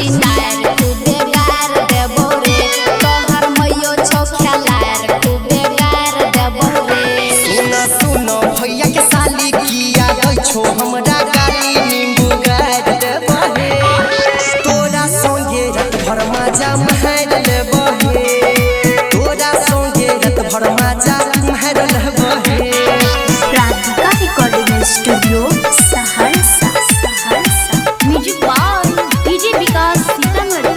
छिनार खूबे गार देबो रे तोहर मैयो छौ खेलार खूबे गार देबो रे। सुना सुनो भैया के साली किया दै छो हमरा गाली नींबू गार देबो रे तोरा संगे रात भर मजा मार लेबो रे तोरा संगे रात भर मजा मार लेबो रे। Radhika recording studio Saharsa music by DJ Vikas Sitamarhi.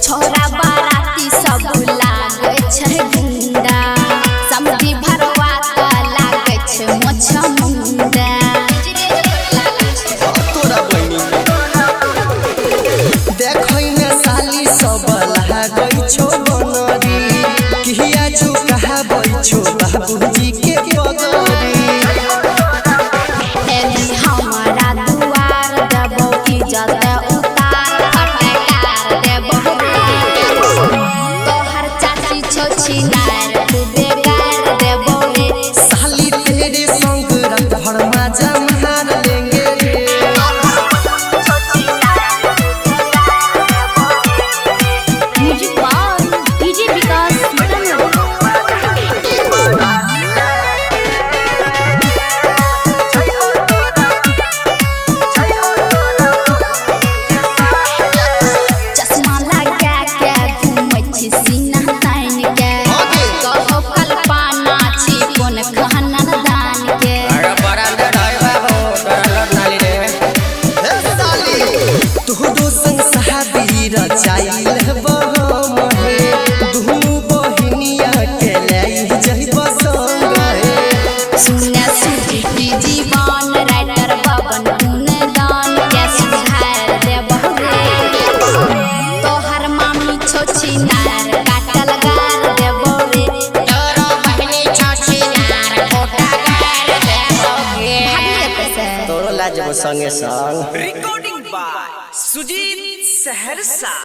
छोरा बाराती सब लागे छै गुंडा समझी भरवा त लागे छै मोछ मुंडा। तोरा बहिनी देखै में साली सब लागै छौ बनरी किया जो कहबै छौ बाबूजी के पगरी। एली हमारा दुआर देबो इज्जत उतार फटकार देबो रे तोहर चाची छौ छिनार खूबे गार देबो रे। साली तेरे संग रात भर मजा मार लेंगे रे। Music by DJ Vikas Sitamarhi. चश्मा लगा के घूमै छी सीना तान के कहो कल्पना छी कोन खानन दान के। हे साली तोहरो संग शादी रचाइल बहमहे दुनू बहिनिया के लै जइबो संगे। सुने सुजी की जीवन राइटर बबन गुण दान के सुधार देबो रे तोहर मामी छौ छिनार काटल गार देबो रे तोरो बहिनी छौ छिनार कोटा गार देबो रे। तोरो लाजबो संगे संग रिकॉर्डिंग बाय सुजीत सहरसा।